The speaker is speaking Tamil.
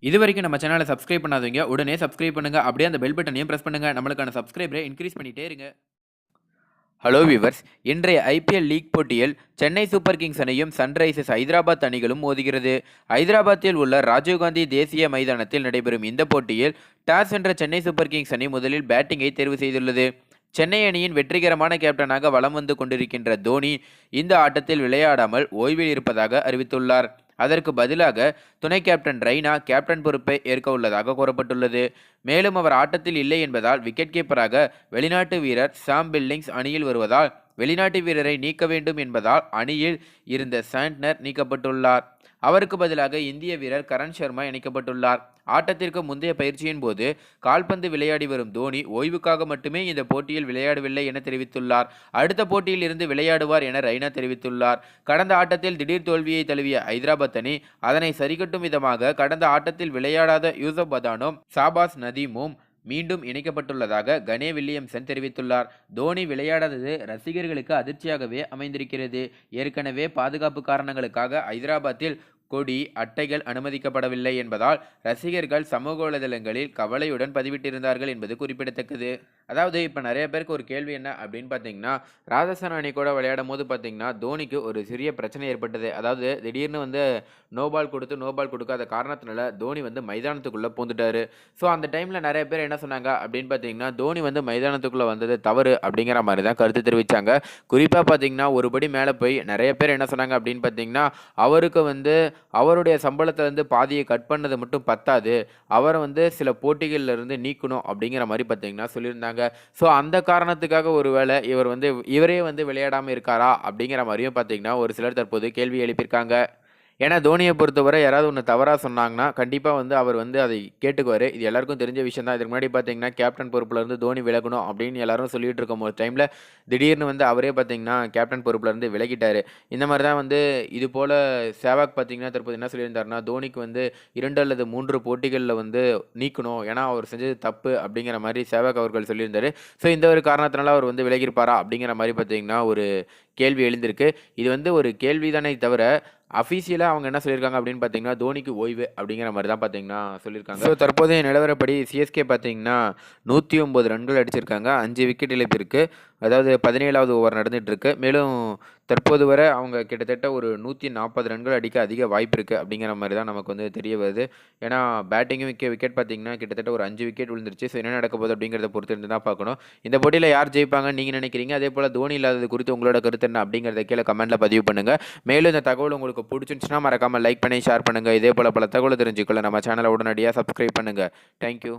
இதுவரைக்கும் நம்ம சேனலை சப்ஸ்கிரைப் பண்ணாதவங்க உடனே சப்ஸ்கிரைப் பண்ணுங்க. அப்படியே அந்த பெல் பட்டனையும் பிரஸ் பண்ணுங்க. நம்மளுக்கான சப்ஸ்கிரைபரை இன்க்ரீஸ் பண்ணிட்டே இருங்க. ஹலோ வியூவர்ஸ், இன்றைய ஐபிஎல் லீக் போட்டியில் சென்னை சூப்பர் கிங்ஸ் அணியும் சன்ரைசர்ஸ் ஹைதராபாத் அணிகளும் மோதுகிறது. ஹைதராபாத்தில் உள்ள ராஜீவ்காந்தி தேசிய மைதானத்தில் நடைபெறும் இந்த போட்டியில் டாஸ் வென்ற சென்னை சூப்பர் கிங்ஸ் அணி முதலில் பேட்டிங்கை தேர்வு செய்துள்ளது. சென்னை அணியின் வெற்றிகரமான கேப்டனாக வலம் வந்து கொண்டிருக்கின்ற தோனி இந்த ஆட்டத்தில் விளையாடாமல் ஓய்வில் இருப்பதாக அறிவித்துள்ளார். அதற்கு பதிலாக துணை கேப்டன் ரெய்னா கேப்டன் பொறுப்பை ஏற்க உள்ளதாக கூறப்பட்டுள்ளது. மேலும் அவர் ஆட்டத்தில் இல்லை என்பதால் விக்கெட் கீப்பராக வெளிநாட்டு வீரர் சாம் பில்லிங்ஸ் அணியில் வருவதால் வெளிநாட்டு வீரரை நீக்க வேண்டும் என்பதால் அணியில் இருந்த சாண்ட்னர் நீக்கப்பட்டுள்ளார். அவருக்கு பதிலாக இந்திய வீரர் கரண் சர்மா இணைக்கப்பட்டுள்ளார். ஆட்டத்திற்கு முந்தைய பயிற்சியின் போது கால்பந்து விளையாடி வரும் தோனி ஓய்வுக்காக மட்டுமே இந்த போட்டியில் விளையாடவில்லை என தெரிவித்துள்ளார். அடுத்த போட்டியில் இருந்து விளையாடுவார் என ரெய்னா தெரிவித்துள்ளார். கடந்த ஆட்டத்தில் திடீர் தோல்வியை தழுவிய ஹைதராபாத் அணி அதனை சரிகட்டும் விதமாக கடந்த ஆட்டத்தில் விளையாடாத யூசப் பதானும் ஷாபாஸ் நதீமும் மீண்டும் இணைக்கப்பட்டுள்ளதாக கனே வில்லியம்சன் தெரிவித்துள்ளார். தோனி விளையாடாதது ரசிகர்களுக்கு அதிர்ச்சியாகவே அமைந்திருக்கிறது. ஏற்கனவே பாதுகாப்பு காரணங்களுக்காக ஹைதராபாத்தில் கொடி அட்டைகள் அனுமதிக்கப்படவில்லை என்பதால் ரசிகர்கள் சமூக வலைதளங்களில் கவலையுடன் பதிவிட்டிருந்தார்கள் என்பது குறிப்பிடத்தக்கது. அதாவது இப்போ நிறைய பேருக்கு ஒரு கேள்வி என்ன அப்படின்னு பார்த்தீங்கன்னா, ராஜஸ்தான் அணி கூட விளையாடும் போது பார்த்தீங்கன்னா தோனிக்கு ஒரு சிறிய பிரச்சனை ஏற்பட்டது. அதாவது திடீர்னு நோ பால் கொடுக்காத காரணத்தினால தோனி மைதானத்துக்குள்ளே பூந்துட்டாரு. ஸோ அந்த டைமில் நிறைய பேர் என்ன சொன்னாங்க அப்படின்னு பார்த்தீங்கன்னா, தோனி மைதானத்துக்குள்ளே வந்தது தவறு அப்படிங்கிற மாதிரி தான் கருத்து தெரிவித்தாங்க. குறிப்பாக பார்த்தீங்கன்னா ஒருபடி மேலே போய் நிறைய பேர் என்ன சொன்னாங்க அப்படின்னு பார்த்தீங்கன்னா, அவருக்கு அவருடைய சம்பளத்திலேருந்து பாதியை கட் பண்ணது மட்டும் பத்தாது, அவரை சில போட்டிகளில் இருந்து நீக்கணும் அப்படிங்கிற மாதிரி பார்த்தீங்கன்னா சொல்லியிருந்தாங்க. ஸோ அந்த காரணத்துக்காக ஒருவேளை இவரே விளையாடாமல் இருக்காரா அப்படிங்கிற மாதிரியும் பார்த்தீங்கன்னா ஒரு சிலர் தற்போது கேள்வி எழுப்பியிருக்காங்க. ஏன்னா தோனியை பொறுத்தவரை யாராவது ஒன்று தவறாக சொன்னாங்கன்னா கண்டிப்பாக அவர் அதை கேட்டுக்குவார். இது எல்லாருக்கும் தெரிஞ்ச விஷயம் தான். இதுக்கு முன்னாடி பார்த்தீங்கன்னா கேப்டன் பொறுப்புலேருந்து தோனி விலகணும் அப்படின்னு எல்லாரும் சொல்லிட்டு இருக்கும் ஒரு டைமில் திடீர்னு அவரே பார்த்தீங்கன்னா கேப்டன் பொறுப்புலேருந்து விலகிட்டார். இந்த மாதிரி தான் இது போல் சேவாக் பார்த்தீங்கன்னா தற்போது என்ன சொல்லியிருந்தாருன்னா, தோனிக்கு 2 அல்லது 3 போட்டிகளில் நீக்கணும், ஏன்னா அவர் செஞ்சது தப்பு அப்படிங்கிற மாதிரி சேவாக் அவர்கள் சொல்லியிருந்தார். ஸோ இந்த ஒரு காரணத்தினால அவர் விலகிருப்பாரா அப்படிங்கிற மாதிரி பார்த்தீங்கன்னா ஒரு கேள்வி எழுந்திருக்கு. இது ஒரு கேள்வி தானே தவிர அஃபீஷியலாக அவங்க என்ன சொல்லியிருக்காங்க அப்படின்னு பார்த்தீங்கன்னா, தோனிக்கு ஓய்வு அப்படிங்கிற மாதிரி தான் பார்த்தீங்கன்னா சொல்லியிருக்காங்க. ஸோ தற்போதைய நிலவரப்படி சிஎஸ்கே பார்த்தீங்கன்னா 109 ரன்கள் அடிச்சிருக்காங்க, 5 விக்கெட் இழப்பு இருக்குது. அதாவது 17வது ஓவர் நடந்துகிட்ருக்கு. மேலும் தற்போது வரை அவங்க கிட்டத்தட்ட ஒரு 140 ரன்கள் அடிக்க அதிக வாய்ப்பு இருக்குது அப்படிங்கிற மாதிரி தான் நமக்கு தெரிய வருது. ஏன்னா பேட்டிங்கும் விக்கெட் பார்த்தீங்கன்னா கிட்டத்தட்ட ஒரு 5 விக்கெட் விழுந்துருச்சு. ஸோ என்ன நடக்க போகுது அப்படிங்கிறத பொறுத்து இருந்து தான் பார்க்கணும். இந்த போட்டியில் யார் ஜெயிப்பாங்கன்னு நீங்கள் நினைக்கிறீங்க? அதே போல் தோனி இல்லாதது குறித்து உங்களோட கருத்து என்ன அப்படிங்கிறத கீழே கமெண்ட்டில் பதிவு பண்ணுங்கள். மேலும் இந்த தகவல் உங்களுக்கு பிடிச்சிருந்துச்சுன்னா மறக்காமல் லைக் பண்ணி ஷேர் பண்ணுங்கள். இதே போல் பல தகவல் தெரிஞ்சுக்கொள்ள நம்ம சேனலை உடனடியாக சப்ஸ்கிரைப் பண்ணுங்கள். தேங்க்யூ.